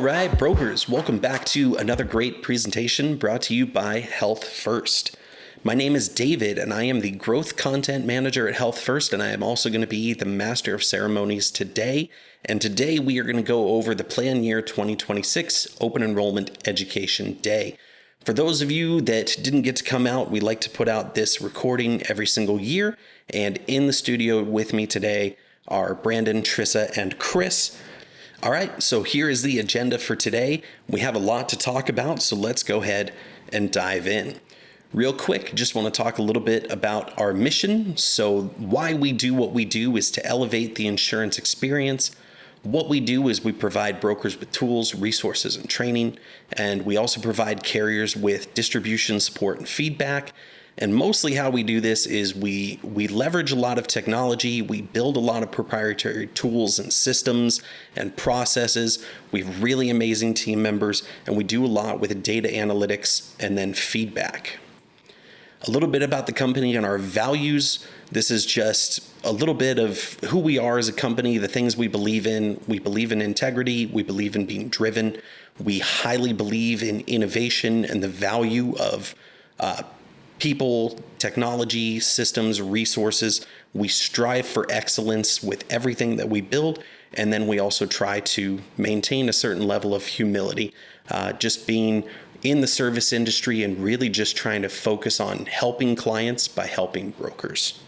right, brokers, welcome back to another great presentation brought to you by Health First. My name is David, and I am the Growth Content Manager at Health First, and I am also going to be the Master of Ceremonies today. And today we are going to go over the Plan Year 2026 Open Enrollment Education Day. For those of you that didn't get to come out, we like to put out this recording every single year, and in the studio with me today are Brandon, Trissa, and Chris. All right, so here is the agenda for today. We have a lot to talk about, so let's go ahead and dive in. Real quick, just want to talk a little bit about our mission. So why we do what we do is to elevate the insurance experience. What we do is we provide brokers with tools, resources, and training, and we also provide carriers with distribution support and feedback. And mostly how we do this is we leverage a lot of technology, we build a lot of proprietary tools and systems and processes. We have really amazing team members, and we do a lot with data analytics and then feedback. A little bit about the company and our values. This is just a little bit of who we are as a company, the things we believe in. We believe in integrity. We believe in being driven. We highly believe in innovation and the value of people, technology, systems, resources. We strive for excellence with everything that we build. And then we also try to maintain a certain level of humility, just being in the service industry and really just trying to focus on helping clients by helping brokers.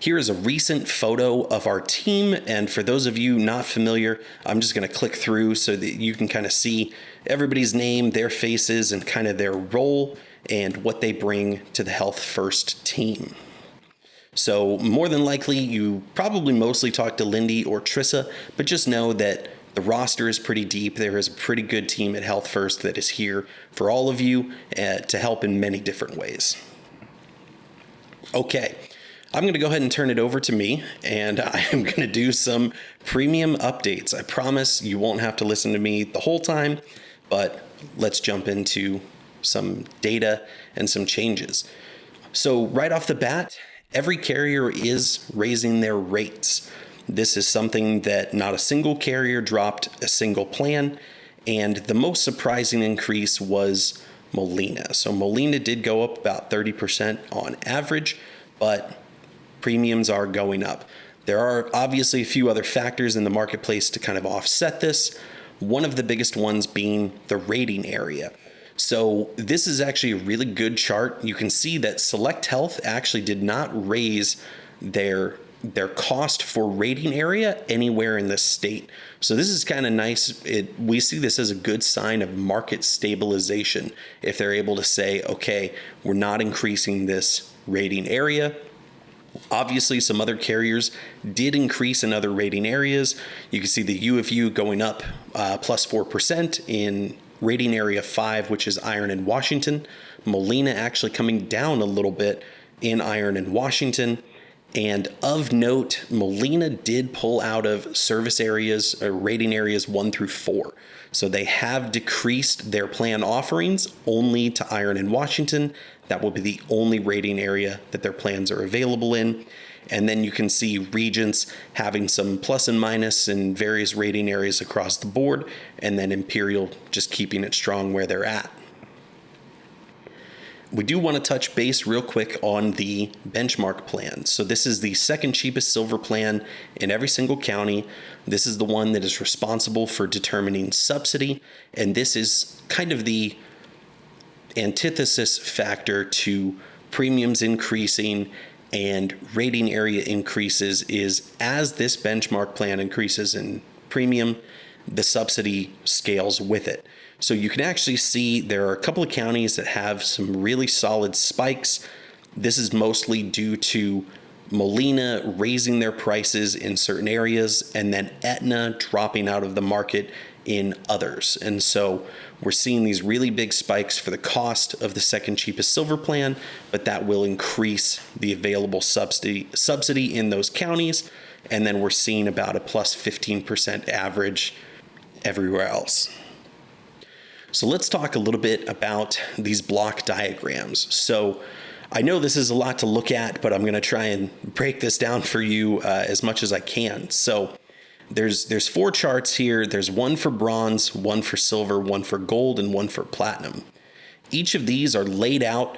Here is a recent photo of our team, and for those of you not familiar, I'm just going to click through so that you can kind of see everybody's name, their faces, and kind of their role and what they bring to the Health First team. So more than likely, you probably mostly talk to Lindy or Trissa, but just know that the roster is pretty deep. There is a pretty good team at Health First that is here for all of you to help in many different ways. Okay. I'm going to go ahead and turn it over to me, and I am going to do some premium updates. I promise you won't have to listen to me the whole time, but let's jump into some data and some changes. So right off the bat, every carrier is raising their rates. This is something that not a single carrier dropped a single plan, and the most surprising increase was Molina. So Molina did go up about 30% on average, but premiums are going up. There are obviously a few other factors in the marketplace to kind of offset this. One of the biggest ones being the rating area. So this is actually a really good chart. You can see that Select Health actually did not raise their cost for rating area anywhere in the state. So this is kind of nice. We see this as a good sign of market stabilization. If they're able to say, okay, we're not increasing this rating area. Obviously, some other carriers did increase in other rating areas. You can see the U of U going up plus 4% in rating area 5, which is Iron and Washington. Molina actually coming down a little bit in Iron and Washington. And of note, Molina did pull out of service areas, or rating areas 1 through 4. So they have decreased their plan offerings only to Iron and Washington. That will be the only rating area that their plans are available in. And then you can see Regents having some plus and minus in various rating areas across the board, and then Imperial just keeping it strong where they're at. We do want to touch base real quick on the benchmark plan. So this is the second cheapest silver plan in every single county. This is the one that is responsible for determining subsidy, and this is kind of the antithesis factor to premiums increasing and rating area increases. Is as this benchmark plan increases in premium, the subsidy scales with it. So you can actually see there are a couple of counties that have some really solid spikes. This is mostly due to Molina raising their prices in certain areas and then Aetna dropping out of the market in others. And so we're seeing these really big spikes for the cost of the second cheapest silver plan, but that will increase the available subsidy in those counties. And then we're seeing about a plus 15% average everywhere else. So let's talk a little bit about these block diagrams. So I know this is a lot to look at, but I'm going to try and break this down for you as much as I can. So there's 4 charts here. There's one for bronze, one for silver, one for gold, and one for platinum. Each of these are laid out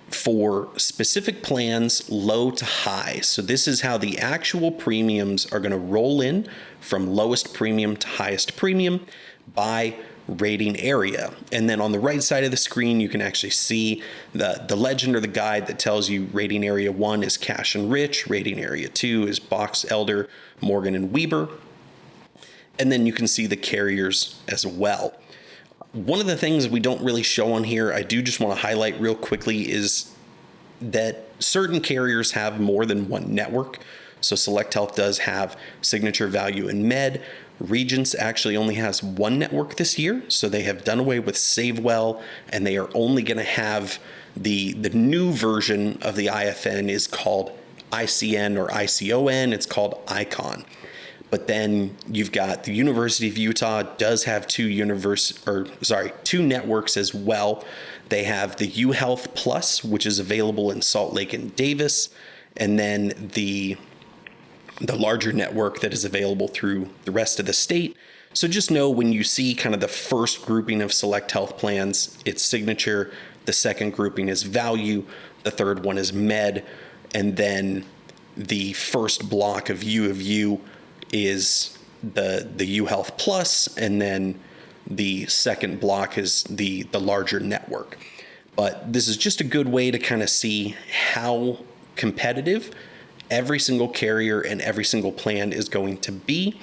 for specific plans, low to high. So this is how the actual premiums are going to roll in from lowest premium to highest premium by rating area. And then on the right side of the screen, you can actually see the legend or the guide that tells you rating area 1 is Cash and Rich, rating area 2 is Box Elder, Morgan and Weber. And then you can see the carriers as well. One of the things we don't really show on here, I do just want to highlight real quickly, is that certain carriers have more than one network. So Select Health does have Signature Value and Med. Regence actually only has one network this year, so they have done away with SaveWell, and they are only going to have the new version of the IFN is called ICN or ICON. It's called Icon. But then you've got the University of Utah does have two networks as well. They have the UHealth Plus, which is available in Salt Lake and Davis, and then the larger network that is available through the rest of the state. So just know when you see kind of the first grouping of Select Health plans, it's Signature, the second grouping is Value, the third one is Med, and then the first block of U is the UHealth Plus, and then the second block is the larger network. But this is just a good way to kind of see how competitive every single carrier and every single plan is going to be.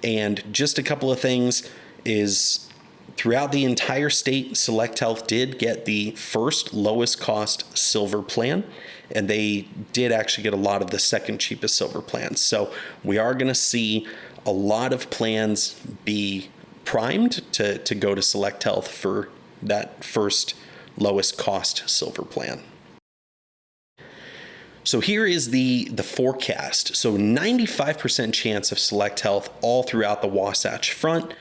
And just a couple of things is throughout the entire state, Select Health did get the first lowest cost silver plan, and they did actually get a lot of the second cheapest silver plans. So we are going to see a lot of plans be primed to go to Select Health for that first lowest cost silver plan. So here is the forecast. So 95% chance of Select Health all throughout the Wasatch Front.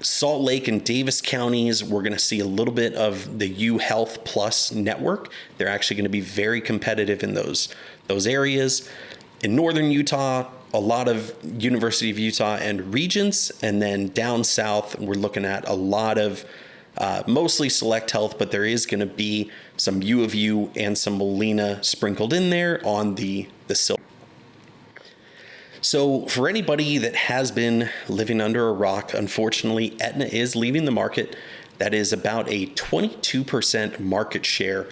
Salt Lake and Davis counties, we're going to see a little bit of the UHealth Plus network. They're actually going to be very competitive in those areas. In northern Utah, a lot of University of Utah and Regence, and then down south, we're looking at a lot of mostly Select Health, but there is going to be some U of U and some Molina sprinkled in there on the silver. So for anybody that has been living under a rock, unfortunately, Aetna is leaving the market. That is about a 22% market share.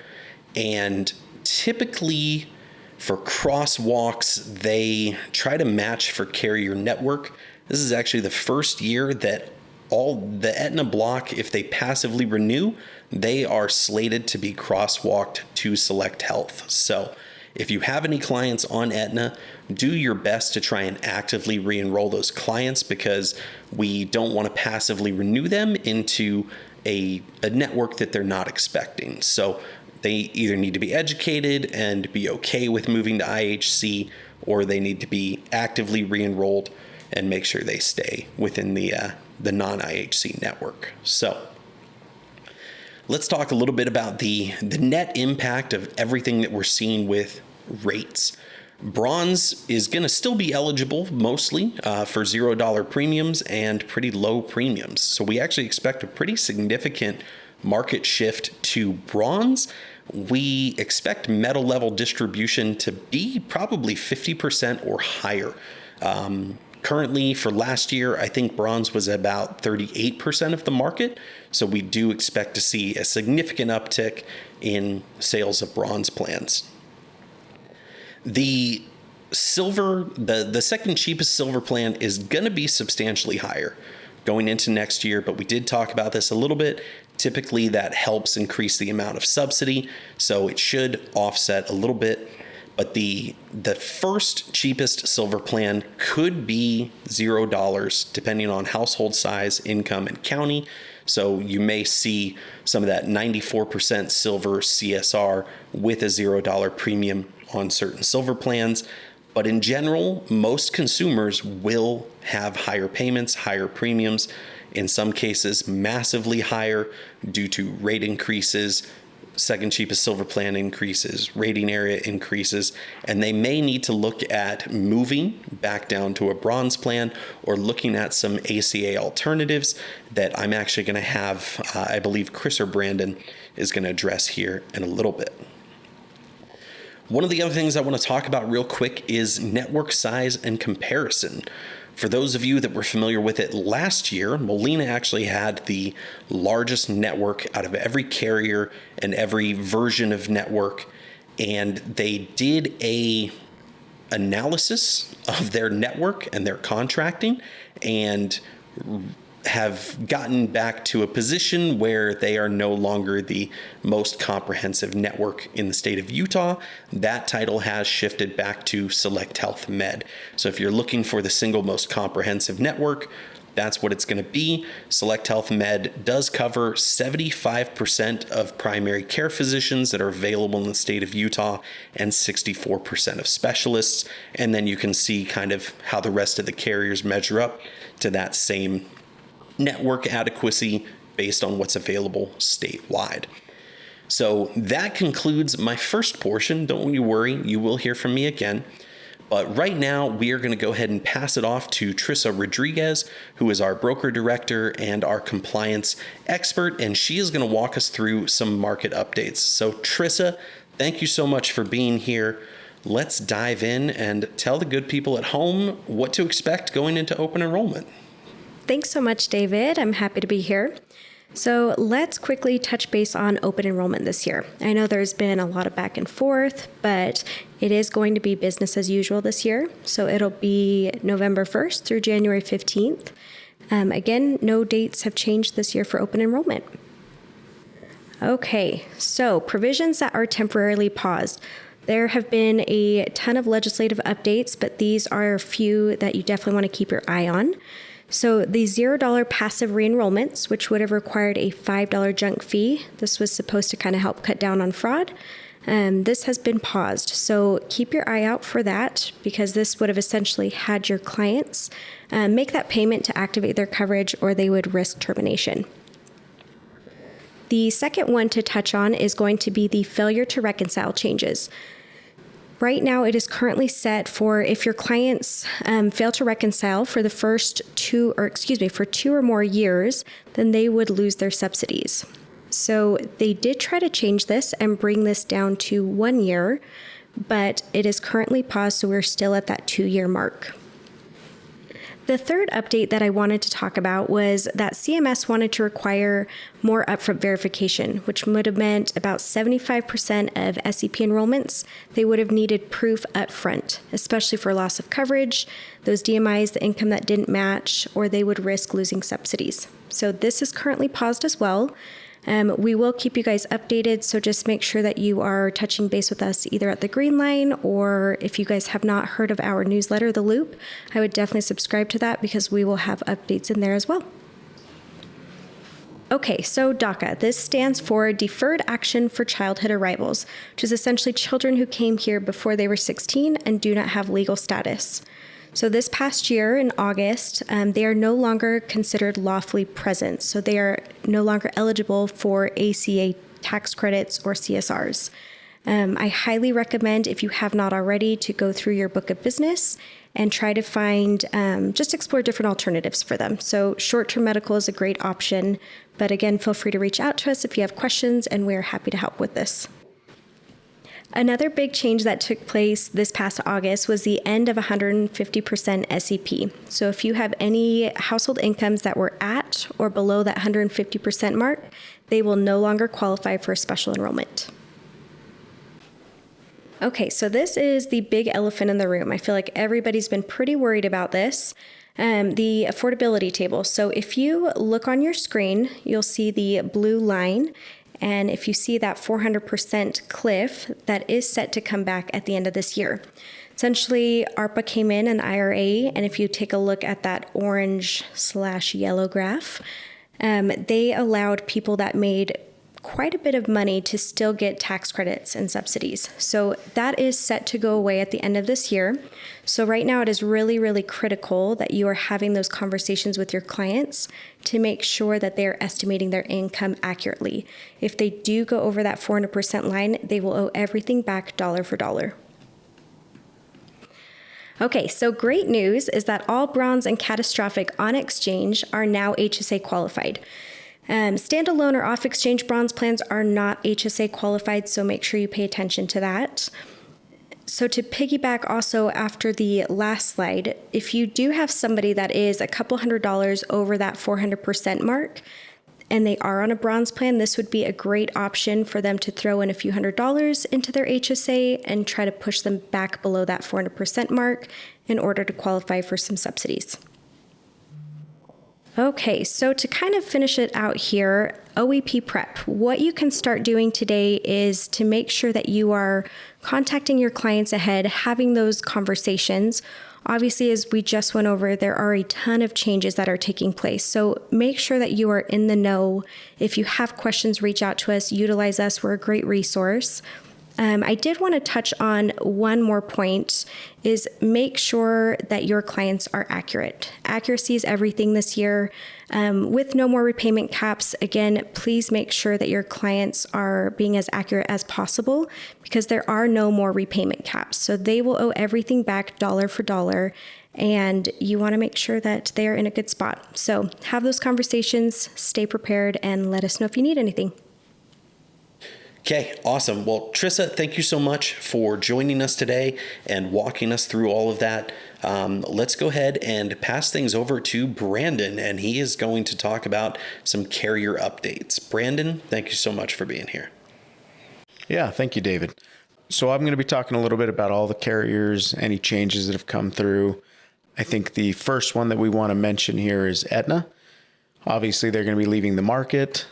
And typically for crosswalks, they try to match for carrier network. This is actually the first year that all the Aetna block, if they passively renew, they are slated to be crosswalked to Select Health. So if you have any clients on Aetna, do your best to try and actively re-enroll those clients, because we don't want to passively renew them into a network that they're not expecting. So they either need to be educated and be okay with moving to IHC, or they need to be actively re-enrolled and make sure they stay within the non-IHC network. So let's talk a little bit about the net impact of everything that we're seeing with rates. Bronze is going to still be eligible mostly for $0 premiums and pretty low premiums. So we actually expect a pretty significant market shift to bronze. We expect metal level distribution to be probably 50% or higher. Currently, for last year, I think bronze was about 38% of the market. So we do expect to see a significant uptick in sales of bronze plans. The silver, the second cheapest silver plan is going to be substantially higher going into next year, but we did talk about this a little bit. Typically, that helps increase the amount of subsidy, so it should offset a little bit. But the first cheapest silver plan could be $0 depending on household size, income, and county. So you may see some of that 94% silver CSR with a $0 premium on certain silver plans. But in general, most consumers will have higher payments, higher premiums, in some cases massively higher due to rate increases second cheapest silver plan increases, rating area increases, and they may need to look at moving back down to a bronze plan or looking at some ACA alternatives that I'm actually going to have, I believe Chris or Brandon is going to address here in a little bit. One of the other things I want to talk about real quick is network size and comparison. For those of you that were familiar with it last year, Molina actually had the largest network out of every carrier and every version of network, and they did a analysis of their network and their contracting and have gotten back to a position where they are no longer the most comprehensive network in the state of Utah. That title has shifted back to Select Health Med. So if you're looking for the single most comprehensive network, that's what it's going to be. Select Health Med does cover 75% of primary care physicians that are available in the state of Utah and 64% of specialists. And then you can see kind of how the rest of the carriers measure up to that same network adequacy based on what's available statewide. So that concludes my first portion. Don't you worry, you will hear from me again. But right now, we are going to go ahead and pass it off to Trissa Rodriguez, who is our broker director and our compliance expert, and she is going to walk us through some market updates. So Trissa, thank you so much for being here. Let's dive in and tell the good people at home what to expect going into open enrollment. Thanks so much, David. I'm happy to be here. So let's quickly touch base on open enrollment this year. I know there's been a lot of back and forth, but it is going to be business as usual this year. So it'll be November 1st through January 15th. Again, no dates have changed this year for open enrollment. Okay, so provisions that are temporarily paused. There have been a ton of legislative updates, but these are a few that you definitely want to keep your eye on. So the $0 passive re-enrollments, which would have required a $5 junk fee, this was supposed to kind of help cut down on fraud. This has been paused. So keep your eye out for that, because this would have essentially had your clients make that payment to activate their coverage, or they would risk termination. The second one to touch on is going to be the failure to reconcile changes. Right now, it is currently set for if your clients fail to reconcile for the for 2 or more years, then they would lose their subsidies. So they did try to change this and bring this down to 1 year, but it is currently paused, so we're still at that 2-year mark. The third update that I wanted to talk about was that CMS wanted to require more upfront verification, which would have meant about 75% of SEP enrollments, they would have needed proof upfront, especially for loss of coverage, those DMIs, the income that didn't match, or they would risk losing subsidies. So this is currently paused as well. We will keep you guys updated, so just make sure that you are touching base with us either at the Green Line, or if you guys have not heard of our newsletter, The Loop, I would definitely subscribe to that, because we will have updates in there as well. Okay, so DACA, this stands for Deferred Action for Childhood Arrivals, which is essentially children who came here before they were 16 and do not have legal status. So this past year in August, they are no longer considered lawfully present. So they are no longer eligible for ACA tax credits or CSRs. I highly recommend, if you have not already, to go through your book of business and try to find, just explore different alternatives for them. So short-term medical is a great option, but again, feel free to reach out to us if you have questions, and we're happy to help with this. Another big change that took place this past August was the end of 150% SEP. So if you have any household incomes that were at or below that 150% mark, they will no longer qualify for special enrollment. Okay, so this is the big elephant in the room. I feel like everybody's been pretty worried about this. The affordability table. So if you look on your screen, you'll see the blue line. And if you see that 400% cliff, that is set to come back at the end of this year. Essentially, ARPA came in an IRA, and if you take a look at that orange/yellow graph, they allowed people that made quite a bit of money to still get tax credits and subsidies. So that is set to go away at the end of this year. So right now it is really, really critical that you are having those conversations with your clients to make sure that they are estimating their income accurately. If they do go over that 400% line, they will owe everything back dollar for dollar. Okay, so great news is that all bronze and catastrophic on exchange are now HSA qualified. Standalone or off-exchange bronze plans are not HSA qualified, so make sure you pay attention to that. So to piggyback also after the last slide, if you do have somebody that is a couple $100 over that 400% mark, and they are on a bronze plan, this would be a great option for them to throw in a few $100s into their HSA and try to push them back below that 400% mark in order to qualify for some subsidies. Okay, so to kind of finish it out here, OEP prep. What you can start doing today is to make sure that you are contacting your clients ahead, having those conversations. Obviously, as we just went over, there are a ton of changes that are taking place. So make sure that you are in the know. If you have questions, reach out to us, utilize us. We're a great resource. I did want to touch on one more point, is make sure that your clients are accurate. Accuracy is everything this year. With no more repayment caps, again, please make sure that your clients are being as accurate as possible because there are no more repayment caps. So they will owe everything back dollar for dollar, and you want to make sure that they are in a good spot. So have those conversations, stay prepared, and let us know if you need anything. Okay, awesome. Well, Trissa, thank you so much for joining us today and walking us through all of that. Let's go ahead and pass things over to Brandon, and he is going to talk about some carrier updates. Brandon, thank you so much for being here. Yeah, thank you, David. So I'm going to be talking a little bit about all the carriers, any changes that have come through. I think the first one that we want to mention here is Aetna. Obviously, they're going to be leaving the market.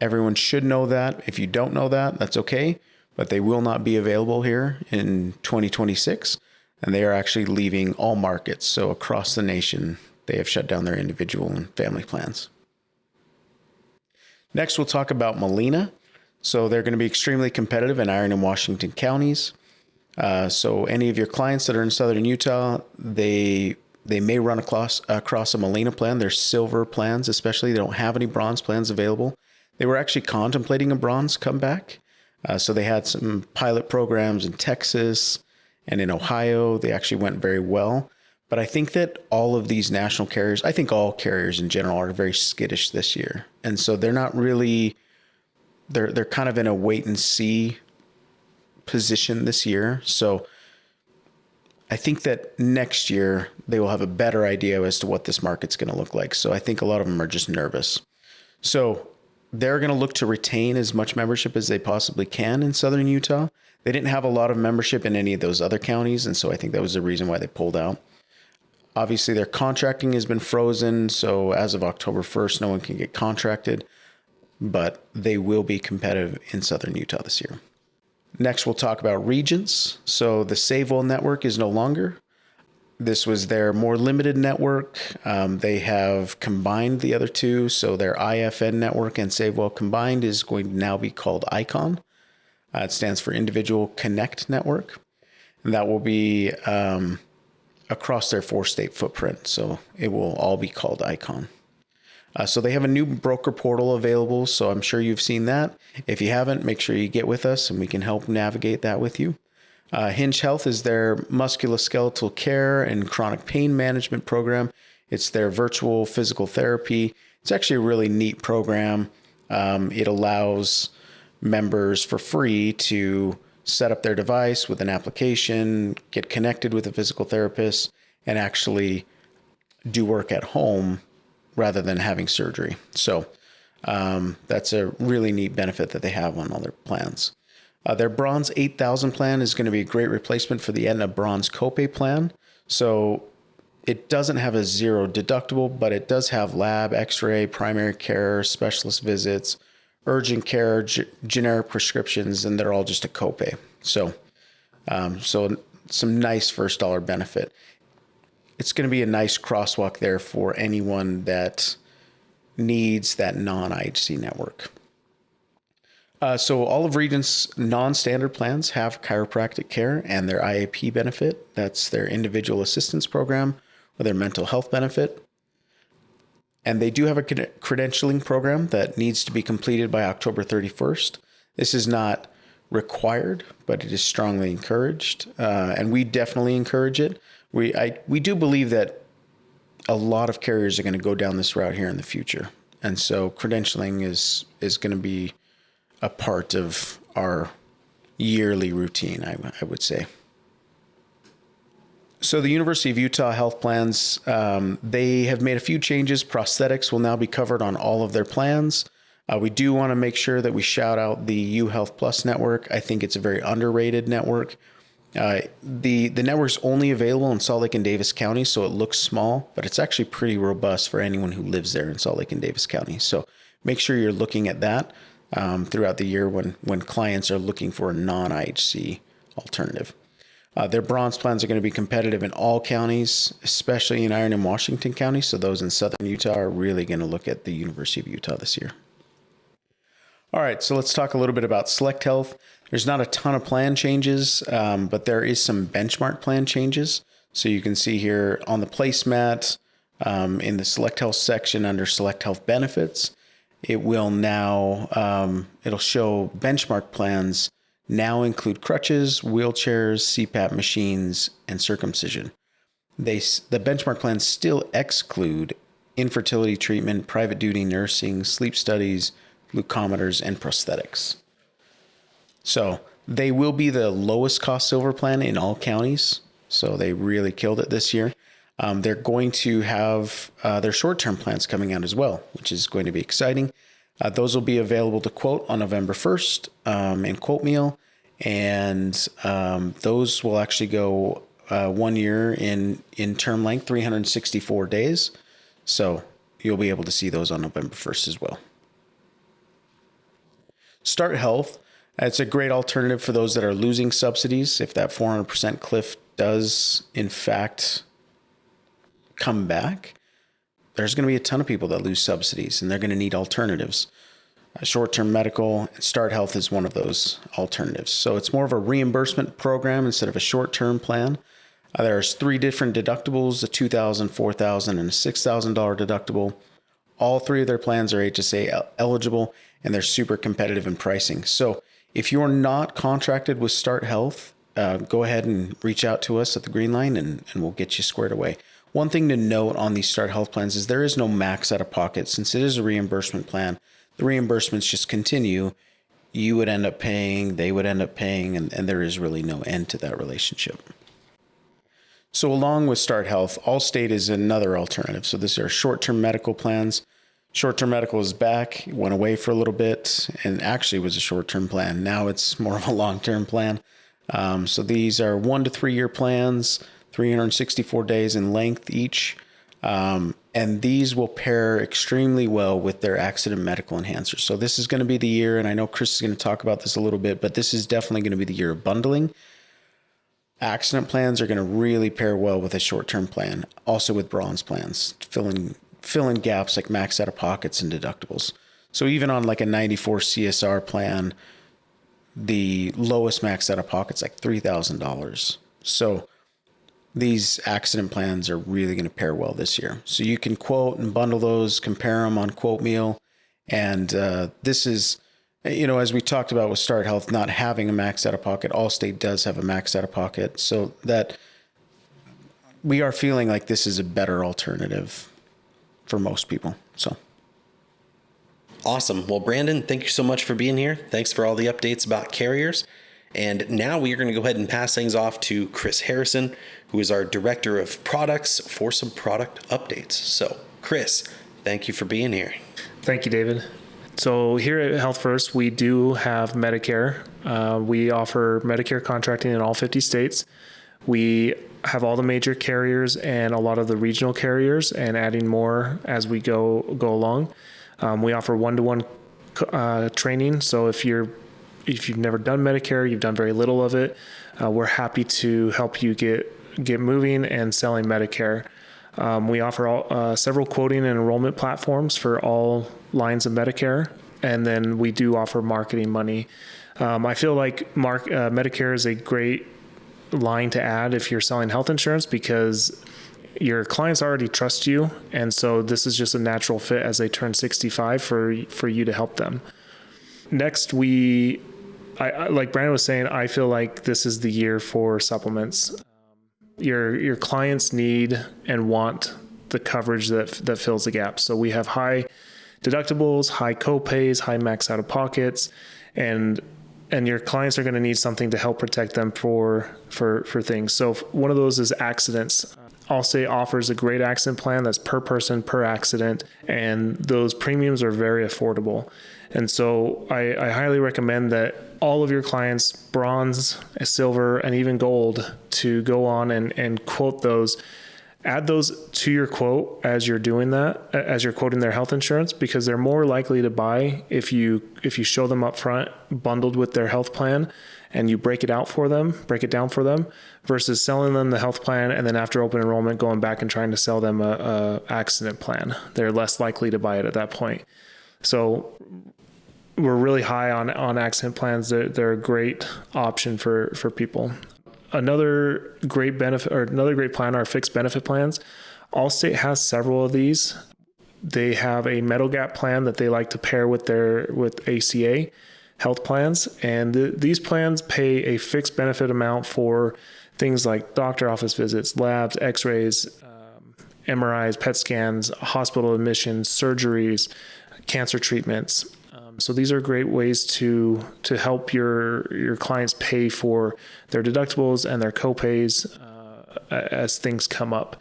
Everyone should know that. If you don't know that, that's okay. But they will not be available here in 2026. And they are actually leaving all markets. So across the nation, they have shut down their individual and family plans. Next, we'll talk about Molina. So they're going to be extremely competitive in Iron and Washington counties. So any of your clients that are in Southern Utah, they may run across a Molina plan. They're silver plans, especially. They don't have any bronze plans available. They were actually contemplating a bronze comeback. So they had some pilot programs in Texas and in Ohio. They actually went very well. But I think that all of these national carriers, I think all carriers in general, are very skittish this year. And so they're not really, they're kind of in a wait and see position this year. So I think that next year they will have a better idea as to what this market's going to look like. So I think a lot of them are just nervous. So they're going to look to retain as much membership as they possibly can in Southern Utah. They didn't have a lot of membership in any of those other counties, and so I think that was the reason why they pulled out. Obviously, their contracting has been frozen, so as of October 1st, no one can get contracted, but they will be competitive in Southern Utah this year. Next, we'll talk about Regents. So the SaveWell network is no longer. This was their more limited network. They have combined the other two. So their IFN network and SaveWell combined is going to now be called ICON. It stands for Individual Connect Network. And that will be across their 4-state footprint. So it will all be called ICON. So they have a new broker portal available. So I'm sure you've seen that. If you haven't, make sure you get with us and we can help navigate that with you. Hinge Health is their musculoskeletal care and chronic pain management program. It's their virtual physical therapy. It's actually a really neat program. It allows members for free to set up their device with an application, get connected with a physical therapist, and actually do work at home rather than having surgery. So that's a really neat benefit that they have on all their plans. Their Bronze 8000 plan is going to be a great replacement for the Aetna Bronze Copay plan. So it doesn't have a zero deductible, but it does have lab, x-ray, primary care, specialist visits, urgent care, generic prescriptions, and they're all just a copay. So some nice first dollar benefit. It's going to be a nice crosswalk there for anyone that needs that non-IHC network. So all of Regent's non-standard plans have chiropractic care and their IAP benefit. That's their individual assistance program or their mental health benefit. And they do have a credentialing program that needs to be completed by October 31st. This is not required, but it is strongly encouraged. And we definitely encourage it. We do believe that a lot of carriers are going to go down this route here in the future. And so credentialing is going to be a part of our yearly routine, I would say. So the University of Utah health plans, they have made a few changes. Prosthetics will now be covered on all of their plans. We do want to make sure that we shout out the UHealth Plus network. I think it's a very underrated network. The network's only available in Salt Lake and Davis County, so it looks small, but it's actually pretty robust for anyone who lives there in Salt Lake and Davis County. So make sure you're looking at that throughout the year when clients are looking for a non-IHC alternative. Their bronze plans are going to be competitive in all counties, especially in Iron and Washington County. So those in Southern Utah are really going to look at the University of Utah this year. All right, so let's talk a little bit about Select Health. There's not a ton of plan changes, but there is some benchmark plan changes. So you can see here on the placemat in the Select Health section under Select Health Benefits, it will now, it'll show benchmark plans now include crutches, wheelchairs, CPAP machines, and circumcision. The benchmark plans still exclude infertility treatment, private duty nursing, sleep studies, glucometers, and prosthetics. So they will be the lowest cost silver plan in all counties. So they really killed it this year. They're going to have their short-term plans coming out as well, which is going to be exciting. Those will be available to quote on November 1st in Quote Meal. And those will actually go 1 year in term length, 364 days. So you'll be able to see those on November 1st as well. Start Health. It's a great alternative for those that are losing subsidies. If that 400% cliff does, in fact, come back, there's going to be a ton of people that lose subsidies, and they're going to need alternatives. Short-term medical, Start Health is one of those alternatives. So it's more of a reimbursement program instead of a short-term plan. There's 3 different deductibles, a $2,000, $4,000, and a $6,000 deductible. All 3 of their plans are HSA eligible, and they're super competitive in pricing. So if you're not contracted with Start Health, go ahead and reach out to us at the Green Line, and we'll get you squared away. One thing to note on these Start Health plans is there is no max out of pocket. Since it is a reimbursement plan, the reimbursements just continue. You would end up paying, they would end up paying, and there is really no end to that relationship. So along with Start Health, Allstate is another alternative. So these are short-term medical plans. Short-term medical is back, it went away for a little bit, and actually was a short-term plan. Now it's more of a long-term plan. So these are 1 to 3 year plans, 364 days in length each. And these will pair extremely well with their accident medical enhancers. So this is going to be the year, and I know Chris is going to talk about this a little bit, but this is definitely going to be the year of bundling. Accident plans are going to really pair well with a short-term plan, also with bronze plans, fill in gaps like max out of pockets and deductibles. So even on like a 94 CSR plan, the lowest max out of pocket's like $3,000. So these accident plans are really going to pair well this year. So you can quote and bundle those, compare them on Quote Meal. And this is, as we talked about with Start Health not having a max out of pocket, Allstate does have a max out of pocket. So that we are feeling like this is a better alternative for most people. So Awesome. Well, Brandon, thank you so much for being here. Thanks for all the updates about carriers. And now we are going to go ahead and pass things off to Chris Harrison, who is our Director of Products, for some product updates. So, Chris, thank you for being here. Thank you, David. So here at Health First, we do have Medicare. We offer Medicare contracting in all 50 states. We have all the major carriers and a lot of the regional carriers, and adding more as we go along. We offer one-to-one training. So if you've never done Medicare, you've done very little of it, we're happy to help you get moving and selling Medicare. We offer several quoting and enrollment platforms for all lines of Medicare, And then we do offer marketing money. I feel like Medicare is a great line to add if you're selling health insurance, because your clients already trust you. And so this is just a natural fit as they turn 65 for you to help them. Next, I like Brandon was saying, I feel like this is the year for supplements. Your clients need and want the coverage that fills the gap. So we have high deductibles, high copays, high max out of pockets, and your clients are going to need something to help protect them for things. So one of those is accidents. Allstate offers a great accident plan that's per person, per accident, and those premiums are very affordable. And so I highly recommend that all of your clients, bronze, silver, and even gold, to go on and quote those. Add those to your quote as you're doing that, as you're quoting their health insurance, because they're more likely to buy if you show them up front bundled with their health plan, and you break it down for them, versus selling them the health plan and then after open enrollment going back and trying to sell them a accident plan. They're less likely to buy it at that point. So we're really high on accident plans. They're a great option for people. Another great benefit, or another great plan, are fixed benefit plans. Allstate has several of these. They have a Medigap plan that they like to pair with ACA health plans, and these plans pay a fixed benefit amount for things like doctor office visits, labs, x-rays, MRIs, PET scans, hospital admissions, surgeries, cancer treatments. So these are great ways to help your clients pay for their deductibles and their copays as things come up.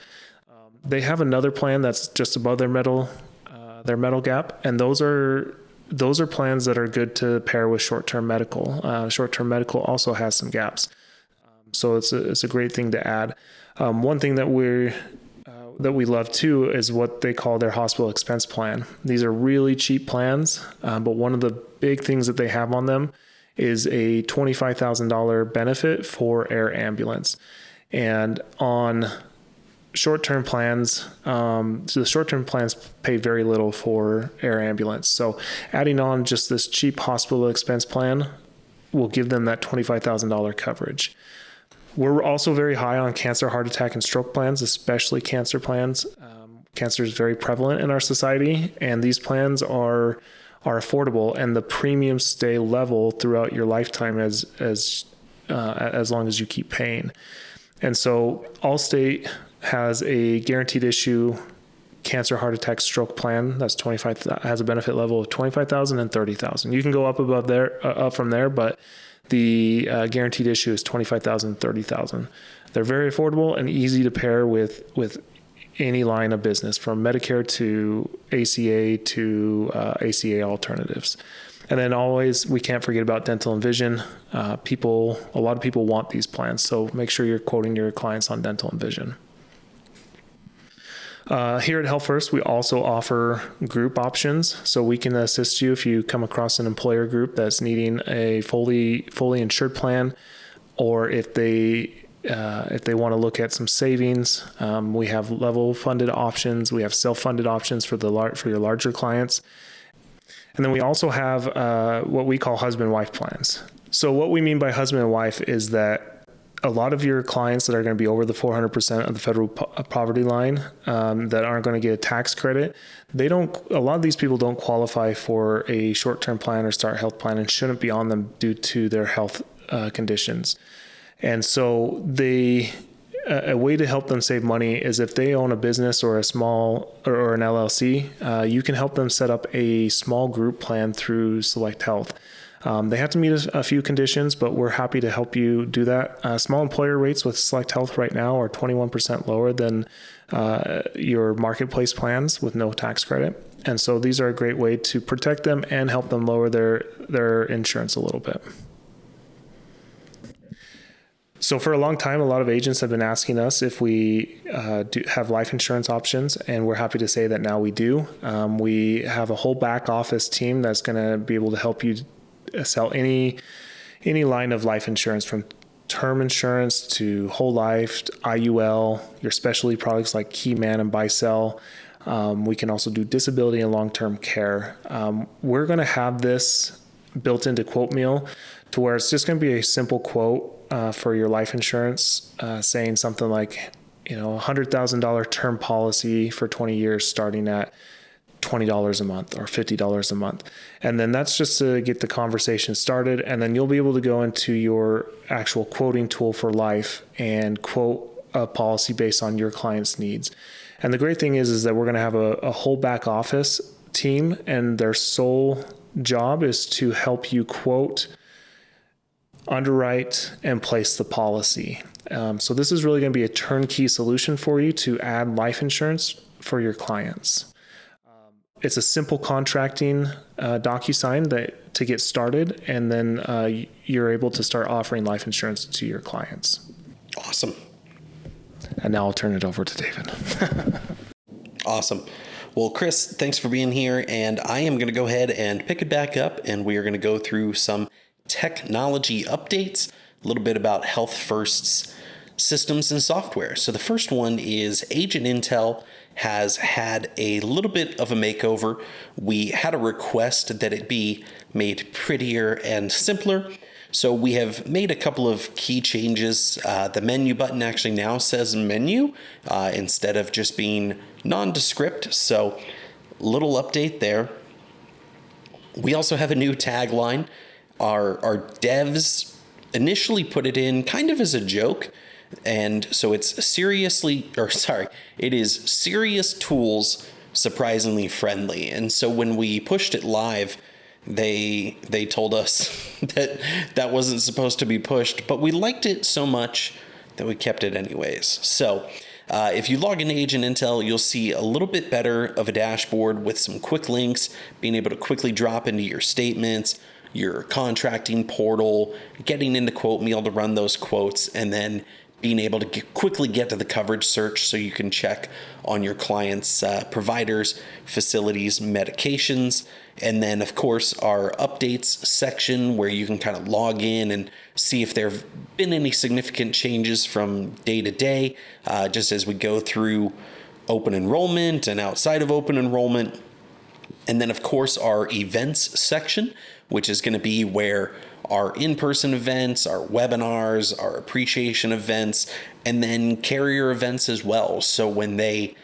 They have another plan that's just above their Medigap, and those are plans that are good to pair with short-term medical. Short-term medical also has some gaps, so it's a great thing to add. One thing that we love too is what they call their hospital expense plan. These are really cheap plans, but one of the big things that they have on them is a $25,000 benefit for air ambulance. And on short-term plans, so the short-term plans pay very little for air ambulance. So adding on just this cheap hospital expense plan will give them that $25,000 coverage. We're also very high on cancer, heart attack, and stroke plans, especially cancer plans. Cancer is very prevalent in our society, and these plans are affordable, and the premiums stay level throughout your lifetime as long as you keep paying. And so Allstate has a guaranteed issue cancer, heart attack, stroke plan that's has a benefit level of $25,000 and $30,000. You can go up from there, but the guaranteed issue is $25,000 and $30,000. They're very affordable and easy to pair with any line of business, from Medicare to ACA to ACA alternatives. And then always, we can't forget about dental and vision. A lot of people want these plans, so make sure you're quoting your clients on dental and vision. Here at Health First, we also offer group options, so we can assist you if you come across an employer group that's needing a fully insured plan, or if they want to look at some savings. We have level funded options. We have self-funded options for your larger clients, and then we also have what we call husband-wife plans. So what we mean by husband and wife is that a lot of your clients that are going to be over the 400% of the federal poverty line, that aren't going to get a tax credit, a lot of these people don't qualify for a short-term plan or start health plan and shouldn't be on them due to their health conditions. And so a way to help them save money is if they own a business or a small or an LLC, you can help them set up a small group plan through Select Health. They have to meet a few conditions, but we're happy to help you do that. Small employer rates with Select Health right now are 21% lower than your marketplace plans with no tax credit. And so these are a great way to protect them and help them lower their insurance a little bit. So for a long time, a lot of agents have been asking us if we do have life insurance options, and we're happy to say that now we do. We have a whole back office team that's going to be able to help you sell any line of life insurance, from term insurance to whole life, to IUL, your specialty products like Keyman and Buy-Sell. We can also do disability and long-term care. We're going to have this built into QuoteMeal to where it's just going to be a simple quote for your life insurance, saying something like, $100,000 term policy for 20 years starting at $20 a month or $50 a month. And then that's just to get the conversation started. And then you'll be able to go into your actual quoting tool for life and quote a policy based on your client's needs. And the great thing is that we're going to have a whole back office team, and their sole job is to help you quote, underwrite, and place the policy. So this is really going to be a turnkey solution for you to add life insurance for your clients. It's a simple contracting DocuSign to get started, and then you're able to start offering life insurance to your clients. Awesome. And now I'll turn it over to David. Awesome. Well, Chris, thanks for being here. And I am going to go ahead and pick it back up, and we are going to go through some technology updates, a little bit about Health First's systems and software. So the first one is Agent Intel has had a little bit of a makeover. We had a request that it be made prettier and simpler. So we have made a couple of key changes. The menu button actually now says menu instead of just being nondescript. So little update there. We also have a new tagline. Our devs initially put it in kind of as a joke. And so it is serious tools, surprisingly friendly. And so when we pushed it live, they told us that wasn't supposed to be pushed, but we liked it so much that we kept it anyways. So if you log into Agent Intel, you'll see a little bit better of a dashboard with some quick links, being able to quickly drop into your statements, your contracting portal, getting into QuoteMeal to run those quotes, and then being able to quickly get to the coverage search so you can check on your clients' providers, facilities, medications. And then, of course, our updates section where you can kind of log in and see if there have been any significant changes from day to day, just as we go through open enrollment and outside of open enrollment. And then, of course, our events section, which is going to be where our in-person events, our webinars, our appreciation events, and then carrier events as well. So when they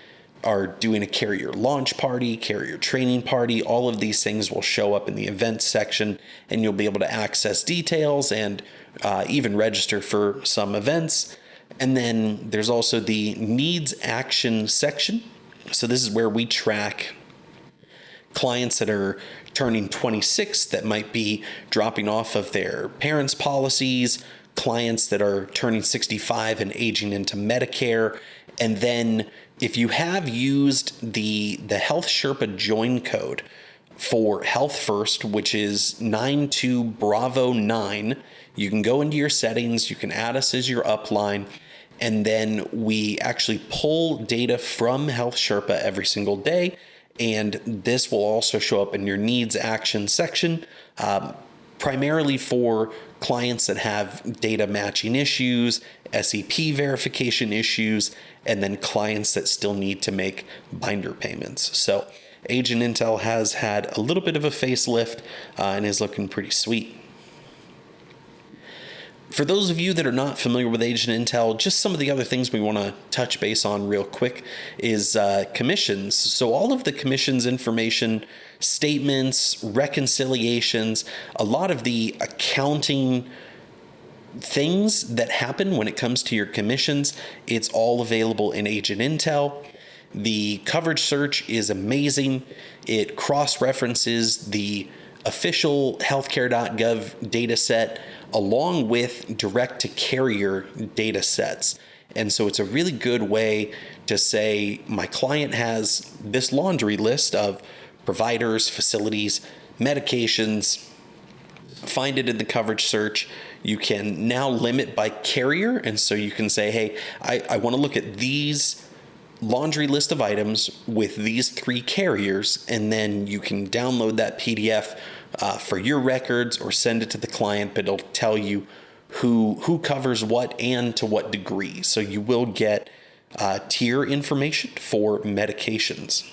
are doing a carrier launch party, carrier training party, all of these things will show up in the events section, and you'll be able to access details and even register for some events. And then there's also the needs action section. So this is where we track clients that are turning 26 that might be dropping off of their parents' policies, clients that are turning 65 and aging into Medicare. And then if you have used the Health Sherpa join code for Health First, which is 92 Bravo 9, you can go into your settings, you can add us as your upline, and then we actually pull data from Health Sherpa every single day. And this will also show up in your needs action section, primarily for clients that have data matching issues, SEP verification issues, and then clients that still need to make binder payments. So Agent Intel has had a little bit of a facelift and is looking pretty sweet. For those of you that are not familiar with Agent Intel, just some of the other things we want to touch base on real quick is commissions. So all of the commissions information, statements, reconciliations, a lot of the accounting things that happen when it comes to your commissions, it's all available in Agent Intel. The coverage search is amazing. It cross-references the official healthcare.gov data set along with direct to carrier data sets. And so it's a really good way to say my client has this laundry list of providers, facilities, medications. Find it in the coverage search. You can now limit by carrier. And so you can say, hey, I want to look at these laundry list of items with these 3 carriers, and then you can download that PDF for your records or send it to the client, but it'll tell you who covers what and to what degree. So you will get tier information for medications.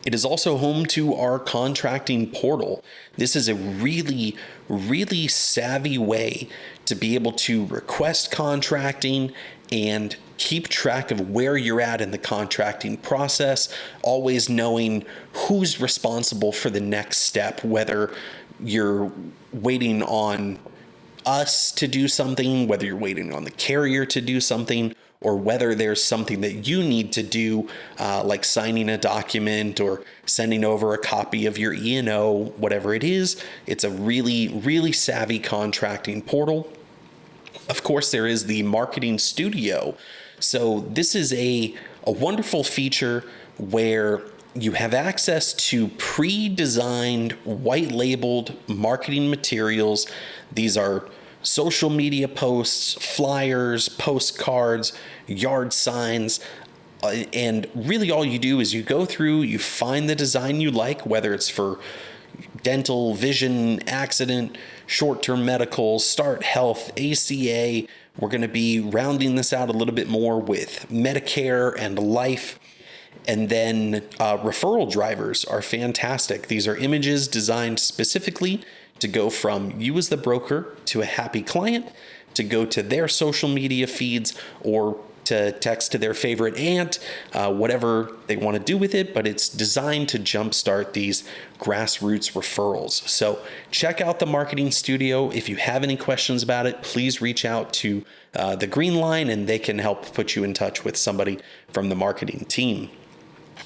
It is also home to our contracting portal. This is a really, really savvy way to be able to request contracting and keep track of where you're at in the contracting process, always knowing who's responsible for the next step, whether you're waiting on us to do something, whether you're waiting on the carrier to do something, or whether there's something that you need to do, like signing a document or sending over a copy of your E&O, whatever it is. It's a really, really savvy contracting portal. Of course, there is the marketing studio. So this is a wonderful feature where you have access to pre-designed, white-labeled marketing materials. These are social media posts, flyers, postcards, yard signs, and really all you do is you go through, you find the design you like, whether it's for dental, vision, accident, short-term medical, start health, ACA. We're going to be rounding this out a little bit more with Medicare and life. And then referral drivers are fantastic. These are images designed specifically to go from you as the broker to a happy client, to go to their social media feeds, or to text to their favorite aunt, whatever they want to do with it, but it's designed to jumpstart these grassroots referrals. So check out the Marketing Studio. If you have any questions about it, please reach out to the Green Line and they can help put you in touch with somebody from the marketing team.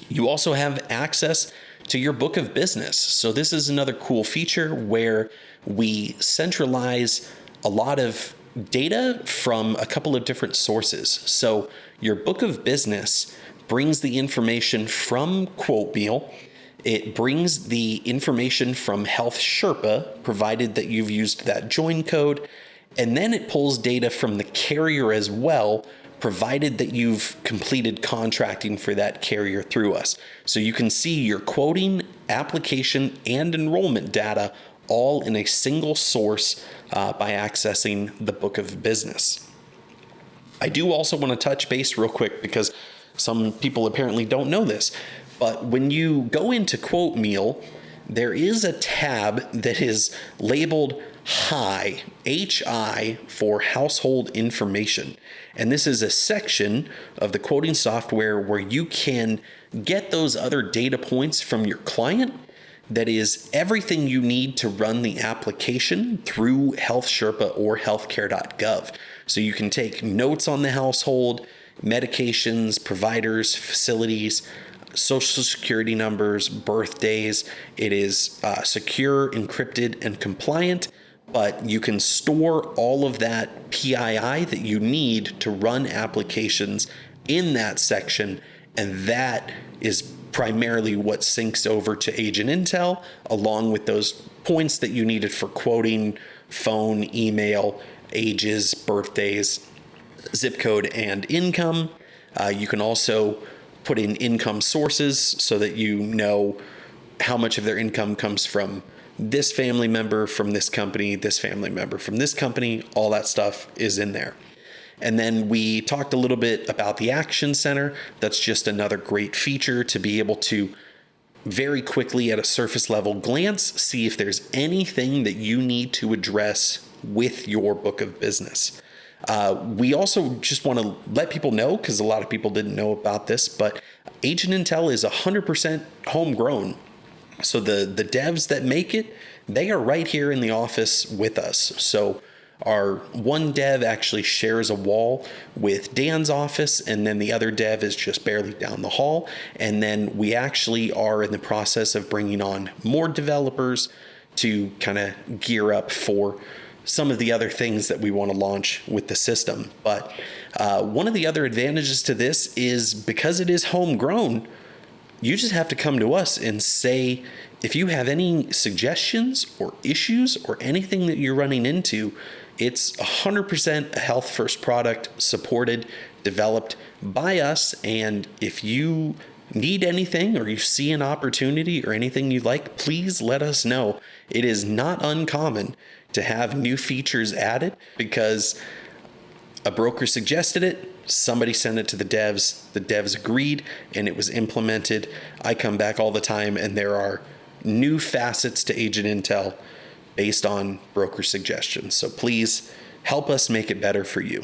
You also have access to your book of business. So this is another cool feature where we centralize a lot of data from a couple of different sources. So your book of business brings the information from QuoteMeal. It brings the information from Health Sherpa, provided that you've used that join code. And then it pulls data from the carrier as well, provided that you've completed contracting for that carrier through us. So you can see your quoting, application, and enrollment data all in a single source by accessing the book of business. I do also want to touch base real quick because some people apparently don't know this, but when you go into QuoteMeal, there is a tab that is labeled HI, HI, for household information. And this is a section of the quoting software where you can get those other data points from your client. That is everything you need to run the application through Health Sherpa or healthcare.gov. So you can take notes on the household, medications, providers, facilities, social security numbers, birthdays. It is secure, encrypted, and compliant, but you can store all of that PII that you need to run applications in that section, and that is primarily what syncs over to Agent Intel, along with those points that you needed for quoting, phone, email, ages, birthdays, zip code, and income. You can also put in income sources so that you know how much of their income comes from this family member from this company, this family member from this company. All that stuff is in there. And then we talked a little bit about the Action Center. That's just another great feature to be able to very quickly at a surface level glance, see if there's anything that you need to address with your book of business. We also just want to let people know, because a lot of people didn't know about this, but Agent Intel is 100% homegrown. So the devs that make it, they are right here in the office with us. So our one dev actually shares a wall with Dan's office, and then the other dev is just barely down the hall. And then we actually are in the process of bringing on more developers to kind of gear up for some of the other things that we want to launch with the system. But one of the other advantages to this is because it is homegrown, you just have to come to us and say, if you have any suggestions or issues or anything that you're running into, it's 100% a Health First product, supported, developed by us. And if you need anything or you see an opportunity or anything you'd like, please let us know. It is not uncommon to have new features added, because A broker suggested it, somebody sent it to the devs agreed, and it was implemented. I come back all the time, and there are new facets to Agent Intel based on broker suggestions. So please help us make it better for you.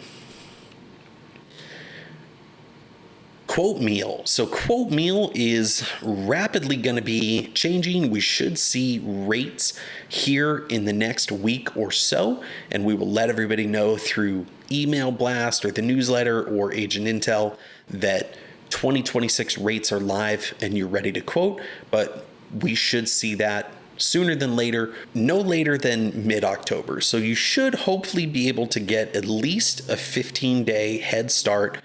Quote Meal. So Quote Meal is rapidly going to be changing. We should see rates here in the next week or so, and we will let everybody know through email blast or the newsletter or Agent Intel that 2026 rates are live and you're ready to quote, but we should see that sooner than later, no later than mid-October. So you should hopefully be able to get at least a 15-day head start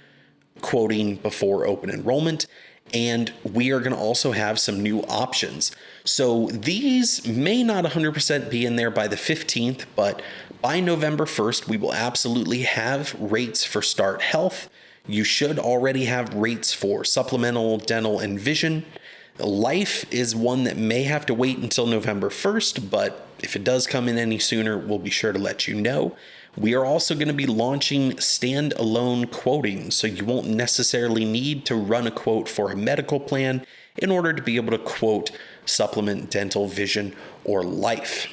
quoting before open enrollment. And we are going to also have some new options. So these may not 100% be in there by the 15th, but by November 1st, we will absolutely have rates for Start Health. You should already have rates for supplemental, dental, and vision. Life is one that may have to wait until November 1st, but if it does come in any sooner, we'll be sure to let you know. We are also going to be launching standalone quoting, so you won't necessarily need to run a quote for a medical plan in order to be able to quote supplement, dental, vision, or life.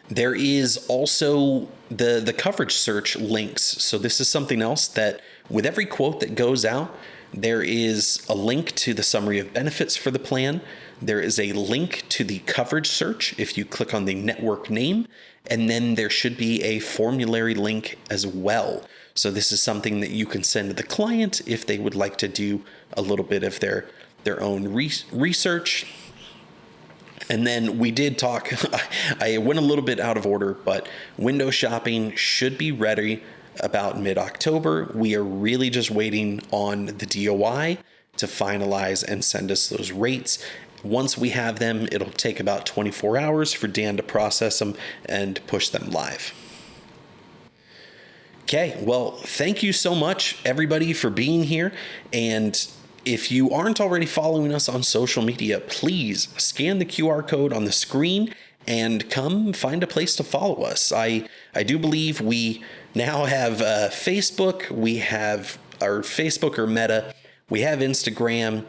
There is also the coverage search links. So this is something else that with every quote that goes out, there is a link to the summary of benefits for the plan. There is a link to the coverage search if you click on the network name, and then there should be a formulary link as well. So this is something that you can send to the client if they would like to do a little bit of their own research. And then we did talk, I went a little bit out of order, but window shopping should be ready about mid-October. We are really just waiting on the DOI to finalize and send us those rates. Once we have them, it'll take about 24 hours for Dan to process them and push them live. Okay, well, thank you so much, everybody, for being here. And if you aren't already following us on social media, please scan the QR code on the screen and come find a place to follow us. I do believe we now have Facebook, we have our Facebook or Meta, we have Instagram.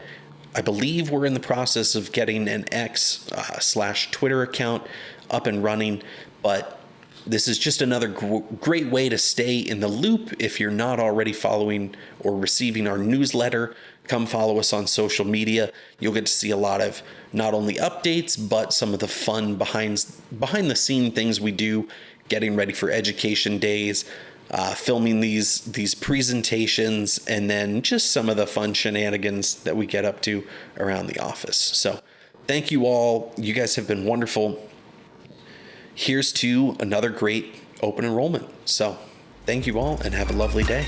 I believe we're in the process of getting an X/Twitter account up and running, but this is just another great way to stay in the loop. If you're not already following or receiving our newsletter, come follow us on social media. You'll get to see a lot of not only updates, but some of the fun behind the scene things we do, getting ready for education days, filming these presentations, and then just some of the fun shenanigans that we get up to around the office. So thank you all. You guys have been wonderful. Here's to another great open enrollment. So thank you all and have a lovely day.